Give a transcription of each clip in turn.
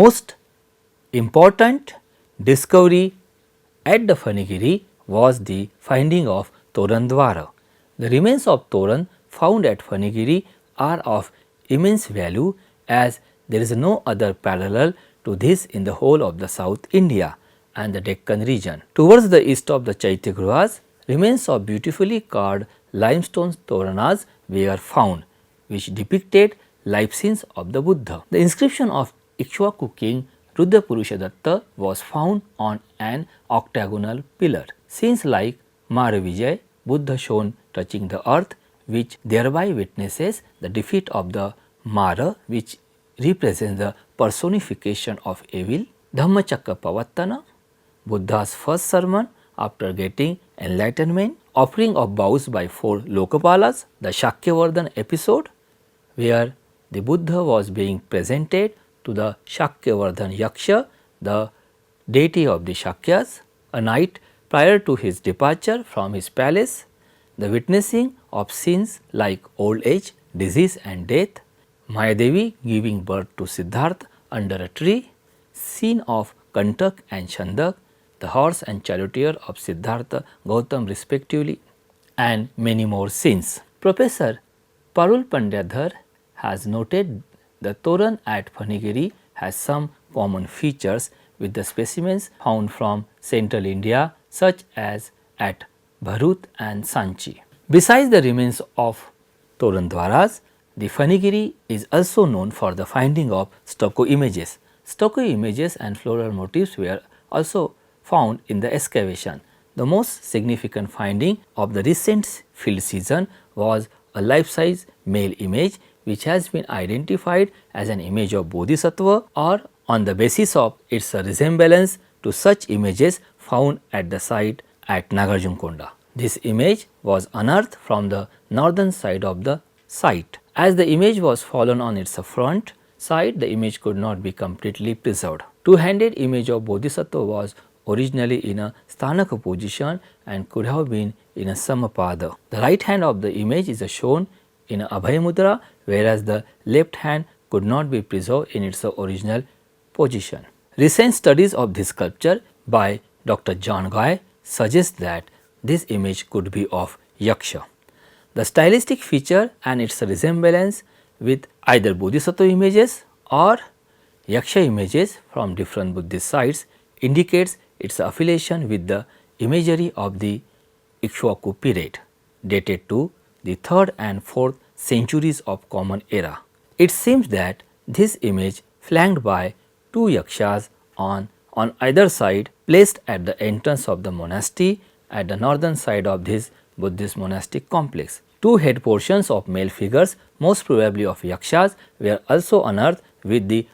most important discovery at the Phanigiri was the finding of Toran Dwara. The remains of Toran found at Phanigiri are of immense value as there is no other parallel to this in the whole of the South India and the Deccan region. Towards the east of the Chaityagrahas, remains of beautifully carved limestone toranas were found, which depicted life scenes of the Buddha. The inscription of Ikshvaku king Rudrapurushadatta was found on an octagonal pillar. Scenes like Maravijay, Buddha shown touching the earth, which thereby witnesses the defeat of the Mara, which represents the personification of evil. Dhammachakra Pavattana, Buddha's first sermon after getting enlightenment, offering of vows by 4 Lokapalas, the Shakyavardhan episode where the Buddha was being presented to the Shakyavardhan Yaksha, the deity of the Shakyas, a night prior to his departure from his palace, the witnessing of scenes like old age, disease and death, Mayadevi giving birth to Siddhartha under a tree, scene of Kantak and Chandak, the horse and charioteer of Siddhartha Gautam respectively, and many more scenes. Professor Parul Pandyadhar has noted the Toran at Phanigiri has some common features with the specimens found from central India such as at Bharut and Sanchi. Besides the remains of Toran Dwaras, the Phanigiri is also known for the finding of stucco images. Stucco images and floral motifs were also found in the excavation. The most significant finding of the recent field season was a life-size male image which has been identified as an image of Bodhisattva or on the basis of its resemblance to such images found at the site at Nagarjunkonda. This image was unearthed from the northern side of the site. As the image was fallen on its front side, the image could not be completely preserved. Two-handed image of Bodhisattva was originally in a Sthanaka position and could have been in a Samapada. The right hand of the image is shown in a Abhay Mudra, whereas the left hand could not be preserved in its original position. Recent studies of this sculpture by Dr. John Guy suggest that this image could be of Yaksha. The stylistic feature and its resemblance with either Bodhisattva images or Yaksha images from different Buddhist sites indicates its affiliation with the imagery of the Ikshvaku period, dated to the 3rd and 4th centuries of Common Era. It seems that this image, flanked by 2 Yakshas on either side, placed at the entrance of the monastery at the northern side of this Buddhist monastic complex. 2 head portions of male figures, most probably of Yakshas, were also unearthed with the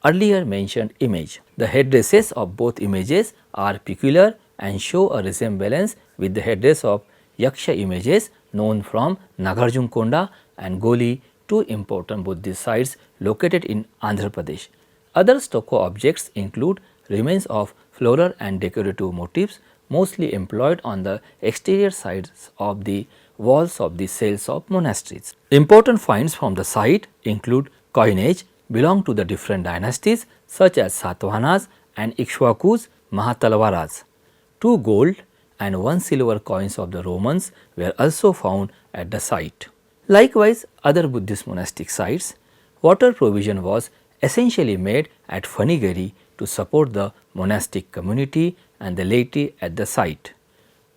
earlier mentioned image. The headdresses of both images are peculiar and show a resemblance with the headdress of Yaksha images known from Nagarjunkonda and Goli, 2 important Buddhist sites located in Andhra Pradesh. Other stucco objects include remains of floral and decorative motifs mostly employed on the exterior sides of the walls of the cells of monasteries. Important finds from the site include coinage belong to the different dynasties such as Satavahanas and Ikshvakus Mahatalvaras. 2 gold and 1 silver coins of the Romans were also found at the site. Likewise, other Buddhist monastic sites, water provision was essentially made at Phanigiri to support the monastic community and the laity at the site.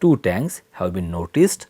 2 tanks have been noticed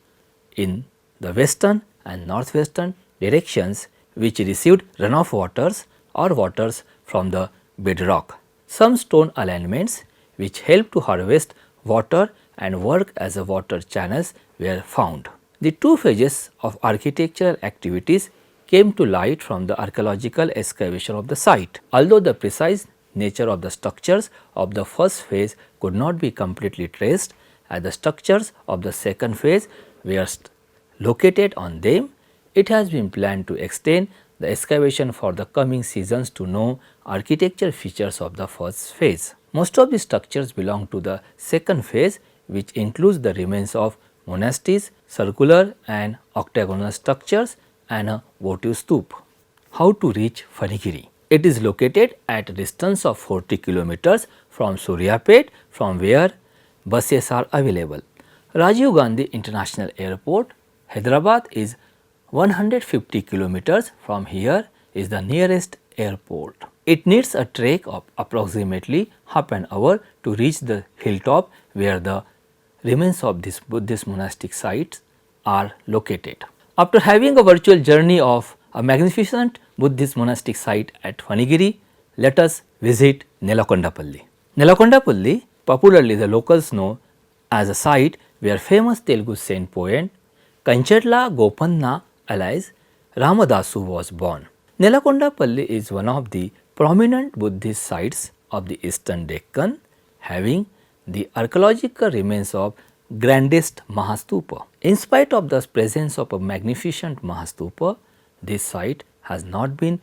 in the western and northwestern directions which received runoff waters or waters from the bedrock. Some stone alignments which help to harvest water and work as a water channels were found. The 2 phases of architectural activities came to light from the archaeological excavation of the site. Although the precise nature of the structures of the first phase could not be completely traced, as the structures of the second phase were located on them, it has been planned to extend the excavation for the coming seasons to know architecture features of the first phase. Most of the structures belong to the second phase, which includes the remains of monasteries, circular and octagonal structures and a votive stupa. How to reach Phanigiri? It is located at a distance of 40 kilometers from Suryapet, from where buses are available. Rajiv Gandhi International Airport, Hyderabad is 150 kilometers from here is the nearest airport. It needs a trek of approximately half an hour to reach the hilltop where the remains of this Buddhist monastic sites are located. After having a virtual journey of a magnificent Buddhist monastic site at Fanigiri, let us visit Nelakondapalli. Nelakondapalli, popularly the locals know as a site where famous Telugu saint poet Kanchatla Gopanna alias Ramadasu was born. Nelakondapalli is one of the prominent Buddhist sites of the eastern Deccan, having the archaeological remains of grandest Mahastupa. In spite of the presence of a magnificent Mahastupa, this site has not been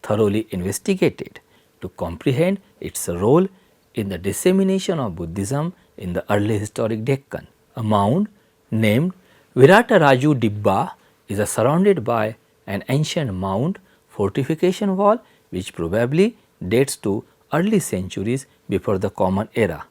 thoroughly investigated to comprehend its role in the dissemination of Buddhism in the early historic Deccan. A mound named Virataraju Dibba is surrounded by an ancient mound fortification wall which probably dates to early centuries before the Common Era.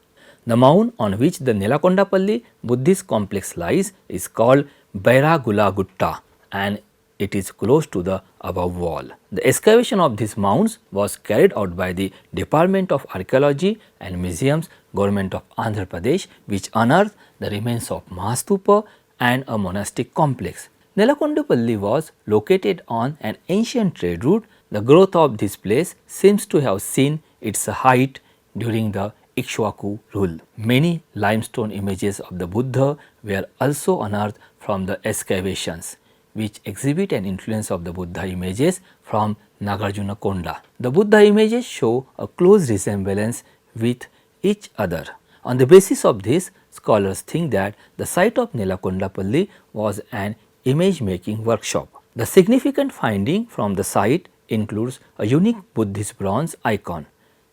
The mound on which the Nelakondapalli Buddhist complex lies is called Bairagula Gutta and it is close to the above wall. The excavation of these mounds was carried out by the Department of Archaeology and Museums, Government of Andhra Pradesh, which unearthed the remains of Mahastupa and a monastic complex. Nelakondapalli was located on an ancient trade route. The growth of this place seems to have seen its height during the Ikshwaku rule. Many limestone images of the Buddha were also unearthed from the excavations, which exhibit an influence of the Buddha images from Nagarjuna Konda. The Buddha images show a close resemblance with each other. On the basis of this, scholars think that the site of Nelakondapalli was an image making workshop. The significant finding from the site includes a unique Buddhist bronze icon,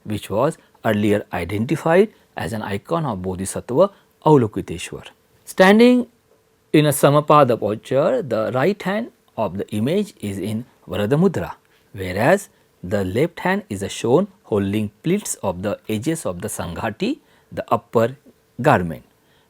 which was earlier identified as an icon of Bodhisattva Avalokiteshwar. Standing in a Samapada posture, the right hand of the image is in Varadamudra, whereas the left hand is shown holding pleats of the edges of the Sanghati, the upper garment.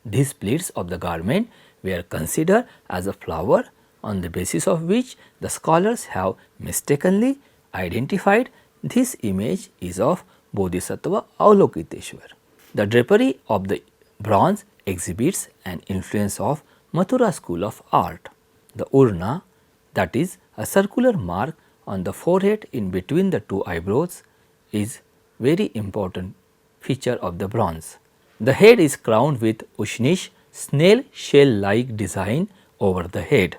These pleats of the garment were considered as a flower, on the basis of which the scholars have mistakenly identified this image is of Bodhisattva Avalokiteshwar. The drapery of the bronze exhibits an influence of Mathura school of art. The urna, that is a circular mark on the forehead in between the two eyebrows, is very important feature of the bronze. The head is crowned with Ushnish snail shell like design over the head.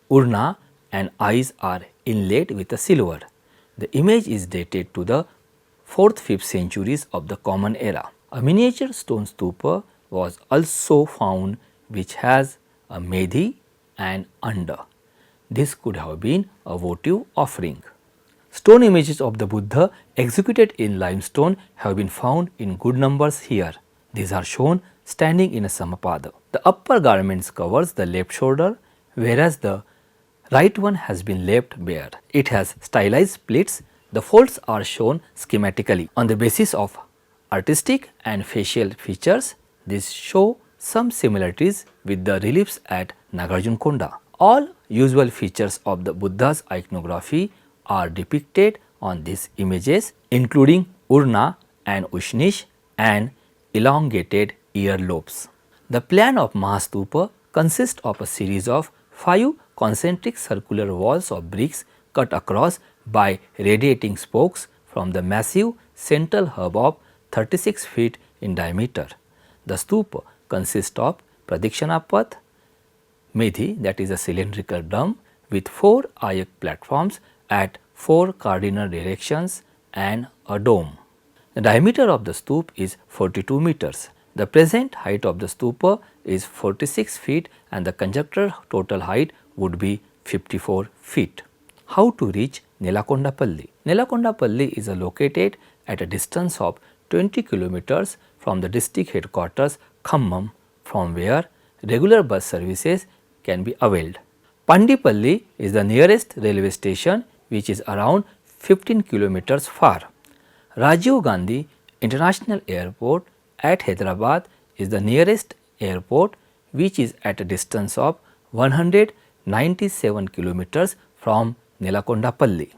Urna and eyes are inlaid with a silver. The image is dated to the 4th-5th centuries of the Common Era. A miniature stone stupa was also found which has a medhi and anda. This could have been a votive offering. Stone images of the Buddha executed in limestone have been found in good numbers here. These are shown standing in a samapada. The upper garments covers the left shoulder, whereas the right one has been left bare. It has stylized pleats. The folds are shown schematically. On the basis of artistic and facial features, these show some similarities with the reliefs at Nagarjuna Konda. All usual features of the Buddha's iconography are depicted on these images, including urna and ushnish and elongated earlobes. The plan of Mahastupa consists of a series of 5 concentric circular walls of bricks cut across by radiating spokes from the massive central hub of 36 feet in diameter. The stupa consists of Pradikshana Path, Medhi, that is a cylindrical dome with 4 ayak platforms at 4 cardinal directions and a dome. The diameter of the stupa is 42 meters. The present height of the stupa is 46 feet and the conjectured total height would be 54 feet. How to reach Nelakondapalli? Nelakondapalli is located at a distance of 20 kilometers from the district headquarters Khammam, from where regular bus services can be availed. Pandipalli is the nearest railway station, which is around 15 kilometers far. Rajiv Gandhi International Airport at Hyderabad is the nearest airport, which is at a distance of 197 kilometers from Nelakondapalli.